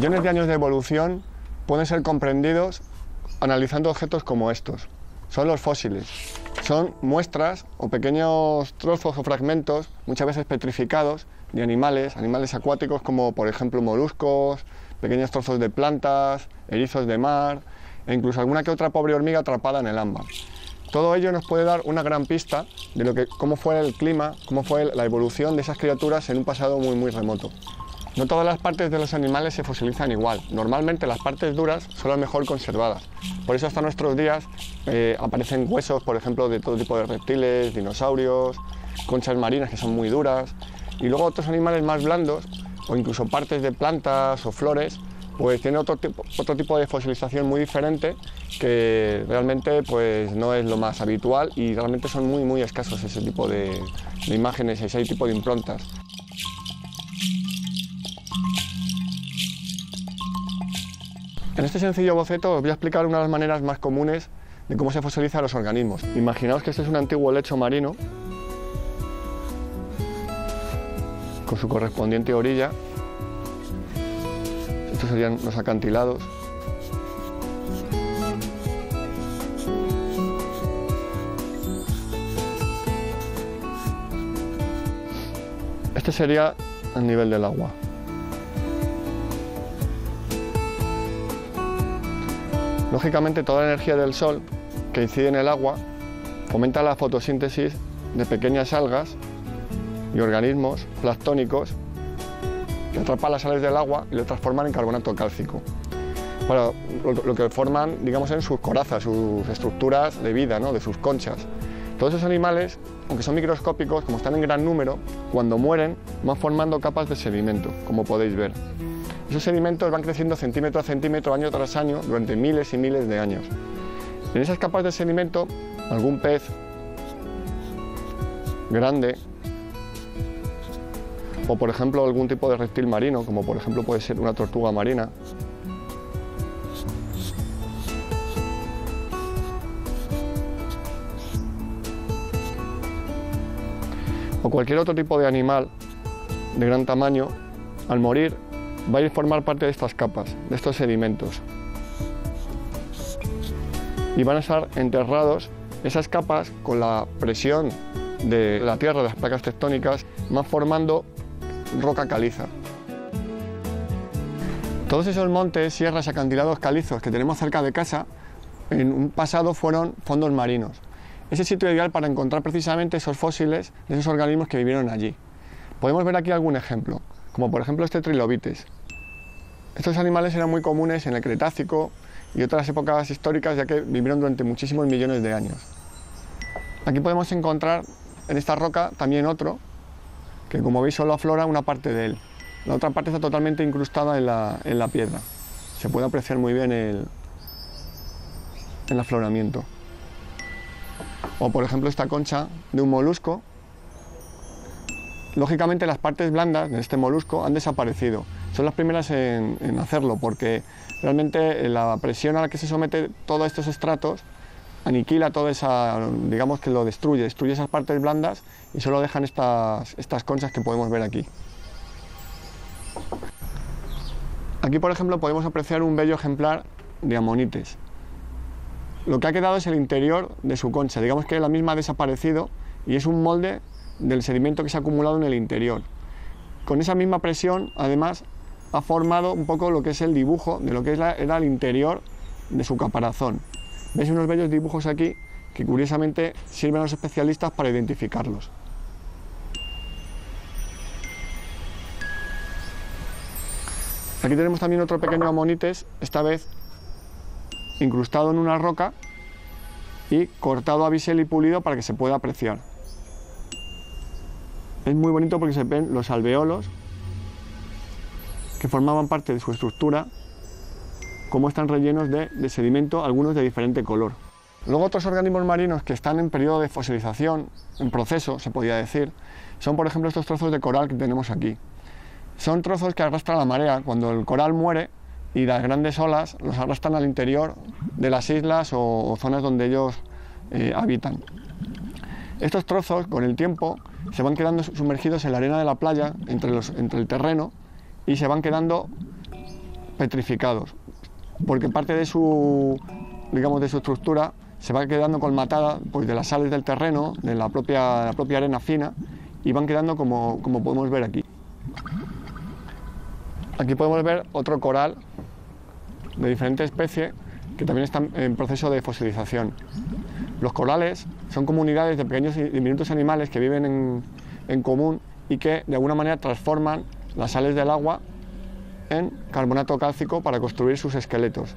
millones de años de evolución pueden ser comprendidos analizando objetos como estos. Son los fósiles. Son muestras o pequeños trozos o fragmentos, muchas veces petrificados, de animales acuáticos como por ejemplo moluscos, pequeños trozos de plantas, erizos de mar e incluso alguna que otra pobre hormiga atrapada en el ámbar. Todo ello nos puede dar una gran pista de cómo fue el clima, cómo fue la evolución de esas criaturas en un pasado muy remoto. No todas las partes de los animales se fosilizan igual. Normalmente las partes duras son las mejor conservadas. Por eso hasta nuestros días aparecen huesos, por ejemplo, de todo tipo de reptiles, dinosaurios, conchas marinas que son muy duras. Y luego otros animales más blandos, o incluso partes de plantas o flores, pues tienen otro tipo de fosilización muy diferente que realmente pues, no es lo más habitual y realmente son muy escasos ese tipo de imágenes, ese tipo de improntas. En este sencillo boceto os voy a explicar una de las maneras más comunes de cómo se fosilizan los organismos. Imaginaos que este es un antiguo lecho marino con su correspondiente orilla. Estos serían los acantilados. Este sería el nivel del agua. Lógicamente, toda la energía del sol que incide en el agua fomenta la fotosíntesis de pequeñas algas y organismos planctónicos que atrapan las sales del agua y lo transforman en carbonato cálcico. Bueno, lo que forman, digamos, en sus corazas, sus estructuras de vida, ¿no? De sus conchas. Todos esos animales, aunque son microscópicos, como están en gran número, cuando mueren van formando capas de sedimento, como podéis ver. Esos sedimentos van creciendo centímetro a centímetro, año tras año, durante miles y miles de años. En esas capas de sedimento, algún pez grande, o por ejemplo algún tipo de reptil marino, como por ejemplo puede ser una tortuga marina, o cualquier otro tipo de animal de gran tamaño, al morir va a ir a formar parte de estas capas, de estos sedimentos. Y van a estar enterrados esas capas con la presión de la tierra, de las placas tectónicas, van formando roca caliza. Todos esos montes, sierras, acantilados calizos que tenemos cerca de casa, en un pasado fueron fondos marinos. Es el sitio ideal para encontrar precisamente esos fósiles de esos organismos que vivieron allí. Podemos ver aquí algún ejemplo, como por ejemplo este trilobites. Estos animales eran muy comunes en el Cretácico y otras épocas históricas, ya que vivieron durante muchísimos millones de años. Aquí podemos encontrar en esta roca también otro, que como veis solo aflora una parte de él. La otra parte está totalmente incrustada en la piedra. Se puede apreciar muy bien el afloramiento. O por ejemplo esta concha de un molusco. Lógicamente las partes blandas de este molusco han desaparecido. Son las primeras en hacerlo porque realmente la presión a la que se somete todos estos estratos aniquila toda esa, digamos que lo destruye esas partes blandas y solo dejan estas conchas que podemos ver aquí. Aquí por ejemplo podemos apreciar un bello ejemplar de amonites. Lo que ha quedado es el interior de su concha, digamos que la misma ha desaparecido y es un molde del sedimento que se ha acumulado en el interior. Con esa misma presión, además, ha formado un poco lo que es el dibujo de lo que era el interior de su caparazón. Veis unos bellos dibujos aquí que curiosamente sirven a los especialistas para identificarlos. Aquí tenemos también otro pequeño amonites, esta vez incrustado en una roca y cortado a bisel y pulido para que se pueda apreciar. Es muy bonito porque se ven los alveolos que formaban parte de su estructura, como están rellenos de sedimento, algunos de diferente color. Luego otros organismos marinos que están en periodo de fosilización, en proceso se podría decir, son por ejemplo estos trozos de coral que tenemos aquí. Son trozos que arrastra la marea cuando el coral muere y las grandes olas los arrastran al interior de las islas o zonas donde ellos habitan. Estos trozos con el tiempo se van quedando sumergidos en la arena de la playa, entre el terreno, y se van quedando petrificados, porque parte de su, digamos, de su estructura se va quedando colmatada pues, de las sales del terreno, de la propia arena fina, y van quedando como podemos ver aquí. Aquí podemos ver otro coral de diferente especie que también están en proceso de fosilización. Los corales son comunidades de pequeños y diminutos animales que viven en común y que de alguna manera transforman las sales del agua en carbonato cálcico para construir sus esqueletos.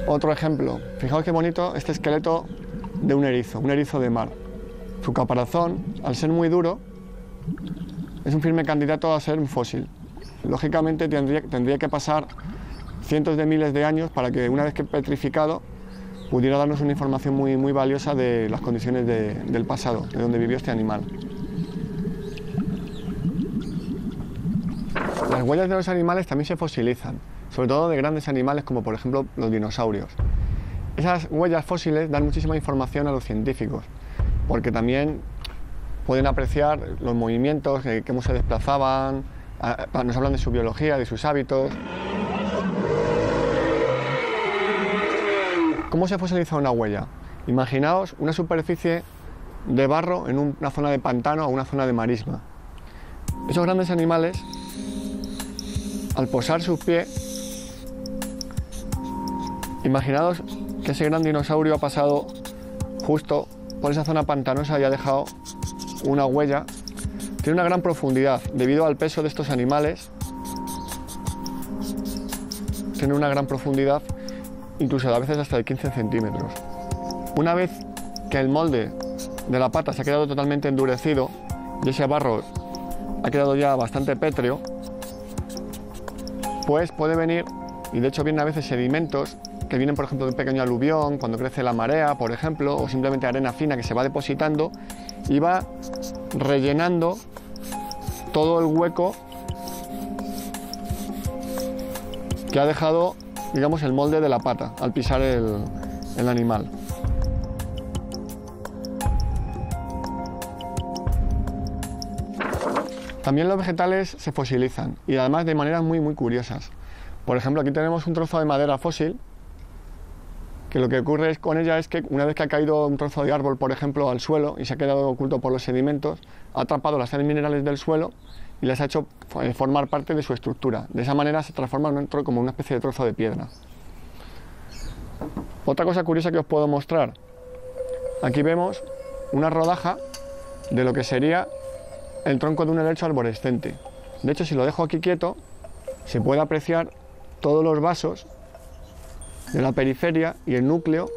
Otro ejemplo, fijaos qué bonito este esqueleto de un erizo de mar. Su caparazón, al ser muy duro, es un firme candidato a ser un fósil. Lógicamente tendría que pasar cientos de miles de años para que, una vez que petrificado, pudiera darnos una información muy valiosa de las condiciones del pasado, de donde vivió este animal. Las huellas de los animales también se fosilizan, sobre todo de grandes animales como por ejemplo los dinosaurios. Esas huellas fósiles dan muchísima información a los científicos, porque también pueden apreciar los movimientos, cómo se desplazaban, nos hablan de su biología, de sus hábitos. ¿Cómo se fosiliza una huella? Imaginaos una superficie de barro en una zona de pantano o una zona de marisma. Esos grandes animales, al posar sus pies, imaginaos que ese gran dinosaurio ha pasado justo por esa zona pantanosa y ha dejado una huella. Tiene una gran profundidad debido al peso de estos animales. Tiene una gran profundidad, incluso a veces hasta de 15 centímetros. Una vez que el molde de la pata se ha quedado totalmente endurecido y ese barro ha quedado ya bastante pétreo, pues puede venir, y de hecho vienen a veces sedimentos que vienen por ejemplo de un pequeño aluvión, cuando crece la marea, por ejemplo, o simplemente arena fina que se va depositando y va rellenando todo el hueco que ha dejado, digamos, el molde de la pata al pisar el animal. También los vegetales se fosilizan y además de maneras muy curiosas. Por ejemplo, aquí tenemos un trozo de madera fósil, que lo que ocurre con ella es que una vez que ha caído un trozo de árbol, por ejemplo, al suelo y se ha quedado oculto por los sedimentos, ha atrapado las sales minerales del suelo y las ha hecho formar parte de su estructura. De esa manera se transforma como una especie de trozo de piedra. Otra cosa curiosa que os puedo mostrar. Aquí vemos una rodaja de lo que sería el tronco de un helecho arborescente. De hecho, si lo dejo aquí quieto, se puede apreciar todos los vasos de la periferia y el núcleo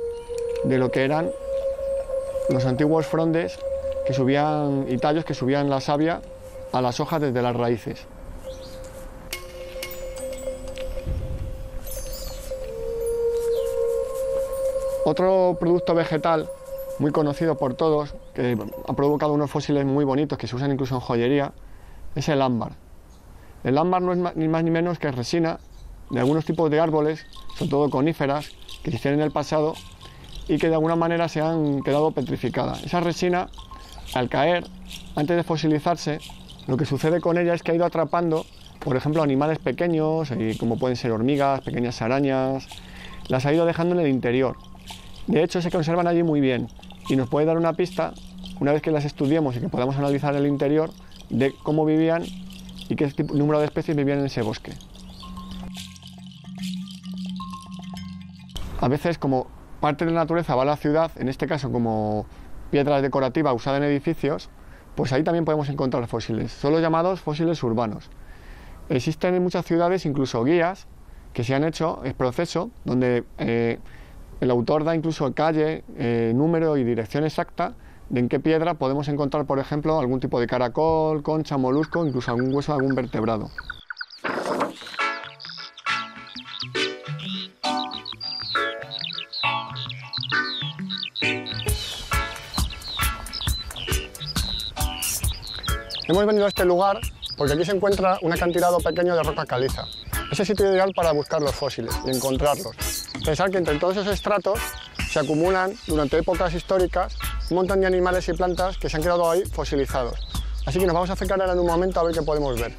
de lo que eran los antiguos frondes que subían, y tallos que subían la savia a las hojas desde las raíces. Otro producto vegetal muy conocido por todos, que ha provocado unos fósiles muy bonitos que se usan incluso en joyería, es el ámbar. El ámbar no es ni más ni menos que resina de algunos tipos de árboles, sobre todo coníferas, que existían en el pasado y que de alguna manera se han quedado petrificadas. Esa resina, al caer, antes de fosilizarse, lo que sucede con ella es que ha ido atrapando, por ejemplo, animales pequeños, como pueden ser hormigas, pequeñas arañas, las ha ido dejando en el interior. De hecho, se conservan allí muy bien y nos puede dar una pista, una vez que las estudiemos y que podamos analizar el interior, de cómo vivían y qué número de especies vivían en ese bosque. A veces, como parte de la naturaleza va a la ciudad, en este caso como piedras decorativas usadas en edificios, pues ahí también podemos encontrar fósiles. Son los llamados fósiles urbanos. Existen en muchas ciudades incluso guías que se han hecho en proceso, donde el autor da incluso calle, número y dirección exacta de en qué piedra podemos encontrar, por ejemplo, algún tipo de caracol, concha, molusco, incluso algún hueso de algún vertebrado. Hemos venido a este lugar porque aquí se encuentra un acantilado pequeño de roca caliza. Es el sitio ideal para buscar los fósiles y encontrarlos. Pensar que entre todos esos estratos se acumulan durante épocas históricas un montón de animales y plantas que se han quedado ahí fosilizados. Así que nos vamos a acercar ahora en un momento a ver qué podemos ver.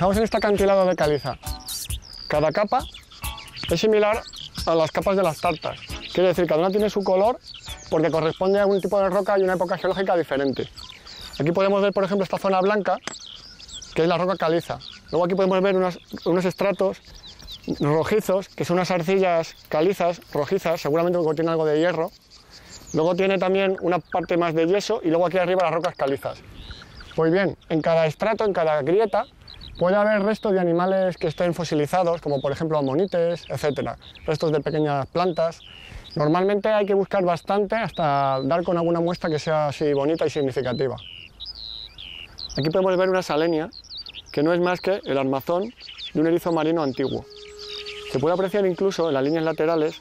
Fijaos en este acantilado de caliza. Cada capa es similar a las capas de las tartas. Quiere decir, cada una tiene su color porque corresponde a un tipo de roca y una época geológica diferente. Aquí podemos ver, por ejemplo, esta zona blanca, que es la roca caliza. Luego aquí podemos ver unos estratos rojizos, que son unas arcillas calizas, rojizas, seguramente contienen algo de hierro. Luego tiene también una parte más de yeso y luego aquí arriba las rocas calizas. Pues bien, en cada estrato, en cada grieta, puede haber restos de animales que estén fosilizados, como por ejemplo amonites, etc. Restos de pequeñas plantas. Normalmente hay que buscar bastante hasta dar con alguna muestra que sea así bonita y significativa. Aquí podemos ver una salenia, que no es más que el armazón de un erizo marino antiguo. Se puede apreciar incluso en las líneas laterales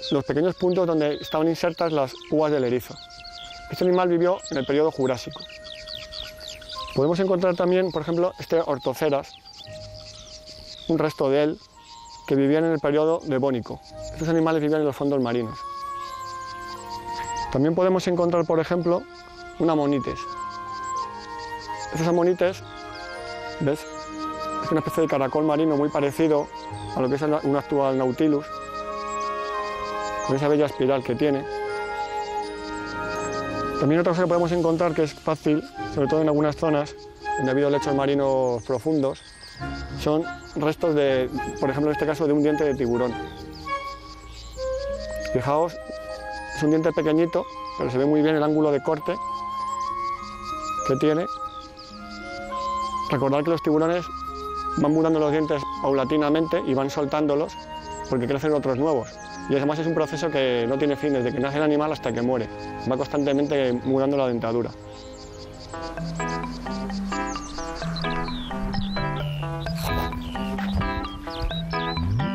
los pequeños puntos donde estaban insertas las púas del erizo. Este animal vivió en el periodo Jurásico. Podemos encontrar también, por ejemplo, este ortoceras, un resto de él, que vivían en el periodo devónico. Estos animales vivían en los fondos marinos. También podemos encontrar, por ejemplo, un amonites. Estos amonites, ¿ves? Es una especie de caracol marino muy parecido a lo que es un actual Nautilus, con esa bella espiral que tiene. También otra cosa que podemos encontrar que es fácil, sobre todo en algunas zonas donde ha habido lechos marinos profundos, son restos de, por ejemplo en este caso, de un diente de tiburón. Fijaos, es un diente pequeñito, pero se ve muy bien el ángulo de corte que tiene. Recordad que los tiburones van mudando los dientes paulatinamente y van soltándolos porque crecen otros nuevos. Y además es un proceso que no tiene fin, desde que nace el animal hasta que muere. Va constantemente mudando la dentadura.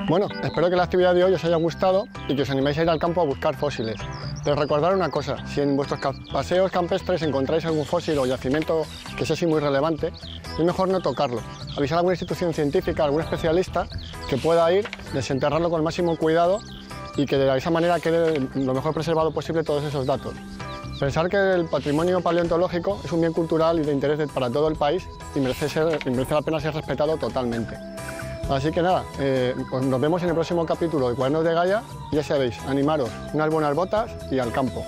Bueno, espero que la actividad de hoy os haya gustado y que os animéis a ir al campo a buscar fósiles. Les recordar una cosa, si en vuestros paseos campestres encontráis algún fósil o yacimiento que sea así muy relevante, es mejor no tocarlo. Avisar a alguna institución científica, a algún especialista que pueda ir, desenterrarlo con el máximo cuidado y que de esa manera quede lo mejor preservado posible todos esos datos. Pensar que el patrimonio paleontológico es un bien cultural y de interés para todo el país y merece la pena ser respetado totalmente. Así que nada, pues nos vemos en el próximo capítulo de Cuadernos de Gaia y ya sabéis, animaros, unas buenas botas y al campo.